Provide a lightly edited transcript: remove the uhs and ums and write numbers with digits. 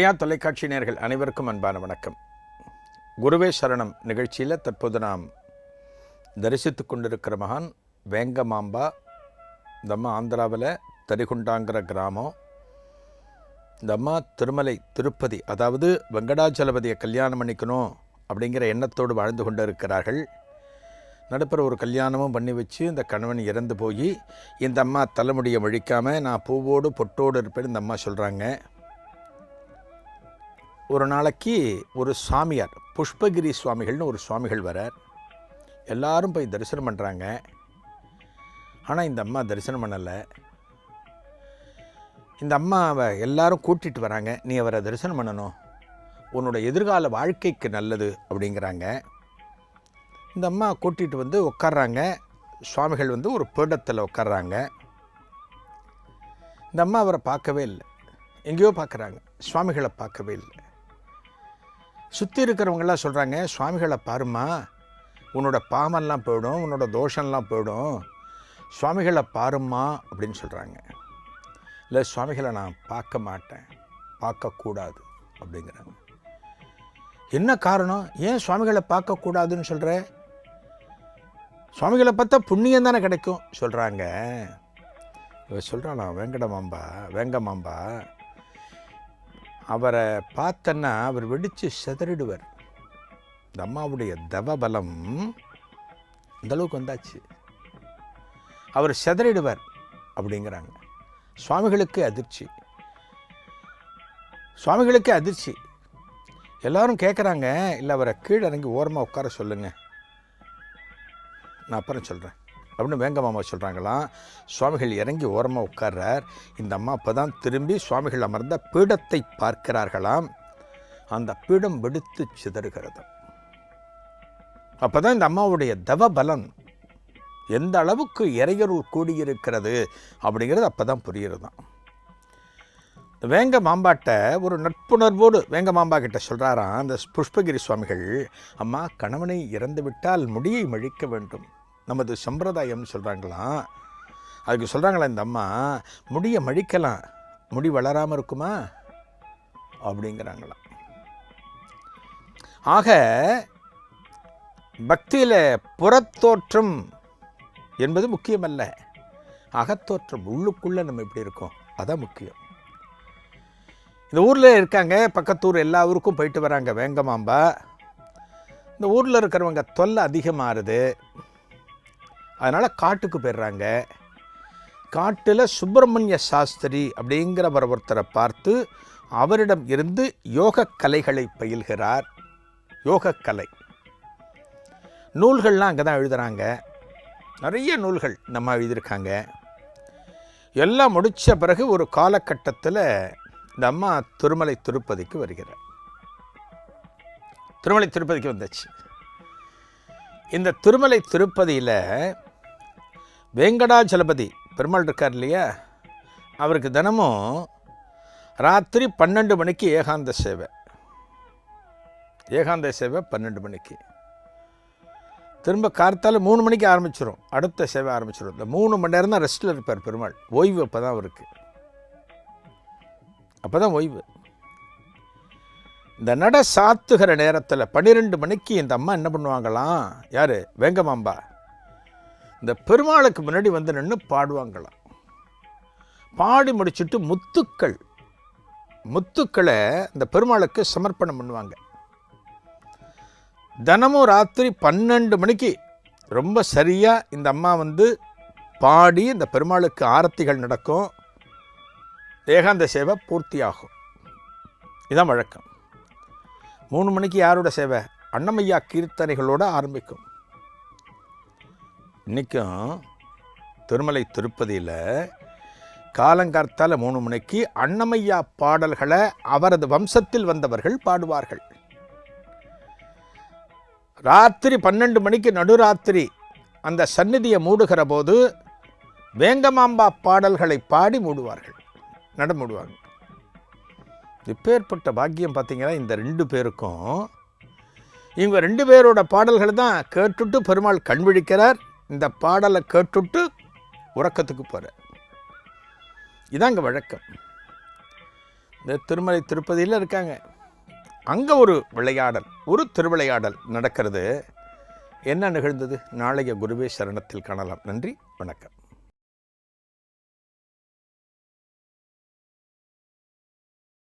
இனிமையா தொலைக்காட்சி நேயர்கள் அனைவருக்கும் அன்பான வணக்கம். குருவே சரணம் நிகழ்ச்சியில் தற்போது நாம் தரிசித்து கொண்டிருக்கிற மகான் வேங்கமாம்பா. இந்த அம்மா ஆந்திராவில் தரிகுண்டாங்கிற கிராமம். இந்த அம்மா திருமலை திருப்பதி, அதாவது வெங்கடாச்சலபதியை கல்யாணம் பண்ணிக்கணும் அப்படிங்கிற எண்ணத்தோடு வாழ்ந்து கொண்டு இருக்கிறார்கள். நடுப்புற ஒரு கல்யாணமும் பண்ணி வச்சு இந்த கணவன் இறந்து போய் இந்த அம்மா தலைமுடியை வழிக்காமல் நான் பூவோடு பொட்டோடு இருப்பேன்னு இந்த அம்மா சொல்கிறாங்க. ஒரு நாளைக்கு ஒரு சுவாமியார், புஷ்பகிரி சுவாமிகள்னு ஒரு சுவாமிகள் வரார். எல்லாரும் போய் தரிசனம் பண்ணுறாங்க. ஆனால் இந்த அம்மா தரிசனம் பண்ணலை. இந்த அம்மாவை எல்லாரும் கூட்டிகிட்டு வராங்க. நீ அவரை தரிசனம் பண்ணணும், உன்னோட எதிர்கால வாழ்க்கைக்கு நல்லது அப்படிங்கிறாங்க. இந்த அம்மா கூட்டிகிட்டு வந்து உட்கார்றாங்க. சுவாமிகள் வந்து ஒரு பீடத்தில் உட்கார்றாங்க. இந்த அம்மா அவரை பார்க்கவே இல்லை. எங்கேயோ பார்க்குறாங்க, சுவாமிகளை பார்க்கவே இல்லை. சுற்றி இருக்கிறவங்களாம் சொல்கிறாங்க, சுவாமிகளை பாருமா, உன்னோட பாமெல்லாம் போயிடும், உன்னோட தோஷம்லாம் போயிடும், சுவாமிகளை பாருமா அப்படின்னு சொல்கிறாங்க. இல்லை, சுவாமிகளை நான் பார்க்க மாட்டேன், பார்க்கக்கூடாது அப்படிங்கிறாங்க. என்ன காரணம்? ஏன் சுவாமிகளை பார்க்கக்கூடாதுன்னு சொல்கிற? சுவாமிகளை பார்த்தா புண்ணியம் தானே கிடைக்கும் சொல்கிறாங்க. இவர் சொல்கிறானா, வேங்கமாம்பா அவரை பார்த்தன்னா அவர் வெடித்து செதறிடுவார். இந்த அம்மாவுடைய தவபலம் இந்தளவுக்கு வந்தாச்சு, அவர் செதறிடுவார் அப்படிங்கிறாங்க. சுவாமிகளுக்கு அதிர்ச்சி. எல்லாரும் கேட்குறாங்க, இல்லை அவரை கீழே இறங்கி ஓரமாக உட்கார சொல்லுங்கள், நான் அப்புறம் சொல்கிறேன் அப்படின்னு வேங்கமாமா சொல்கிறாங்களாம். சுவாமிகள் இறங்கி ஓரமாக உட்கார்றார். இந்த அம்மா அப்போ தான் திரும்பி சுவாமிகள் அமர்ந்த பீடத்தை பார்க்கிறார்களாம். அந்த பீடம் வெடித்து சிதறுகிறது. அப்போ தான் இந்த அம்மாவுடைய தவபலன் எந்த அளவுக்கு இறையருள் கூடியிருக்கிறது அப்படிங்கிறது அப்போ தான் புரிகிறது தான். வேங்கமாம்பாட்ட ஒரு நட்புணர்வோடு வேங்கமாம்பா கிட்ட சொல்கிறாராம் அந்த புஷ்பகிரி சுவாமிகள், அம்மா கணவனை இறந்து விட்டால் முடியை மழிக்க வேண்டும், நமது சம்பிரதாயம்னு சொல்கிறாங்களாம். அதுக்கு சொல்கிறாங்களா இந்த அம்மா, முடியை மழிக்கலாம், முடி வளராமல் இருக்குமா அப்படிங்கிறாங்களாம். ஆக பக்தியில் புறத்தோற்றம் என்பது முக்கியமல்ல, அகத்தோற்றம், உள்ளுக்குள்ளே நம்ம எப்படி இருக்கோம் அதான் முக்கியம். இந்த ஊரில் இருக்காங்க, பக்கத்தூர் எல்லா ஊருக்கும் போயிட்டு வராங்க வேங்கமாம்பா. இந்த ஊரில் இருக்கிறவங்க தொல்லை அதிகமாகுது. அதனால் காட்டுக்கு போயிடுறாங்க. காட்டில் சுப்பிரமணிய சாஸ்திரி அப்படிங்கிறவர் ஒருத்தரை பார்த்து அவரிடம் இருந்து யோகக்கலைகளை பயில்கிறார். யோகக்கலை நூல்கள்லாம் அங்கே தான் எழுதுகிறாங்க. நிறைய நூல்கள் நம்ம எழுதியிருக்காங்க. எல்லாம் முடித்த பிறகு ஒரு காலகட்டத்தில் இந்த அம்மா திருமலை திருப்பதிக்கு வருகிறார். திருமலை திருப்பதிக்கு வந்தாச்சு. இந்த திருமலை திருப்பதியில் வெங்கடாச்சலபதி பெருமாள் இருக்கார் இல்லையா, அவருக்கு தினமும் ராத்திரி 12 மணிக்கு ஏகாந்த சேவை 12 மணிக்கு, திரும்ப கார்த்தால 3 மணிக்கு ஆரம்பிச்சிடும், அடுத்த சேவை ஆரம்பிச்சிடும். இந்த 3 மணி நேரம் தான் ரெஸ்ட்டில் இருப்பார் பெருமாள். ஓய்வு அப்போ தான் அவருக்கு, அப்போ தான் ஓய்வு. இந்த நட சாத்துகிற நேரத்தில் 12 மணிக்கு இந்த அம்மா என்ன பண்ணுவாங்களாம், யார் வேங்கமாம்பா, இந்த பெருமாளுக்கு முன்னாடி வந்து நின்று பாடுவாங்களாம். பாடி முடிச்சுட்டு முத்துக்களை இந்த பெருமாளுக்கு சமர்ப்பணம் பண்ணுவாங்க. தினமும் ராத்திரி 12 மணிக்கு ரொம்ப சரியாக இந்த அம்மா வந்து பாடி இந்த பெருமாளுக்கு ஆரத்திகள் நடக்கும். ஏகாந்த சேவை பூர்த்தியாகும். இதுதான் வழக்கம். 3 மணிக்கு யாரோட சேவை? அன்னமையா கீர்த்தனைகளோடு ஆரம்பிக்கும். இன்றைக்கும் திருமலை திருப்பதியில் காலங்கார்த்தால 3 மணிக்கு அன்னமையா பாடல்களை அவரது வம்சத்தில் வந்தவர்கள் பாடுவார்கள். ராத்திரி 12 மணிக்கு நடுராத்திரி அந்த சந்நிதியை மூடுகிற போது வேங்கமாம்பா பாடல்களை பாடி மூடுவார்கள், நடமுடுவாங்க. இப்பேற்பட்ட பாக்கியம் பார்த்தீங்கன்னா இந்த 2 பேருக்கும். இவங்க 2 பேரோட பாடல்கள் தான் கேட்டுட்டு பெருமாள் கண் விழிக்கிறார். இந்த பாடலை கேட்டுட்டு உறக்கத்துக்கு போகிறார். இதாங்க வழக்கம். இந்த திருமலை திருப்பதியில் இருக்காங்க. அங்கே ஒரு விளையாடல், ஒரு திருவிளையாடல் நடக்கிறது. என்ன நிகழ்ந்தது? நாளைய குருவே சரணத்தில் காணலாம். நன்றி, வணக்கம்.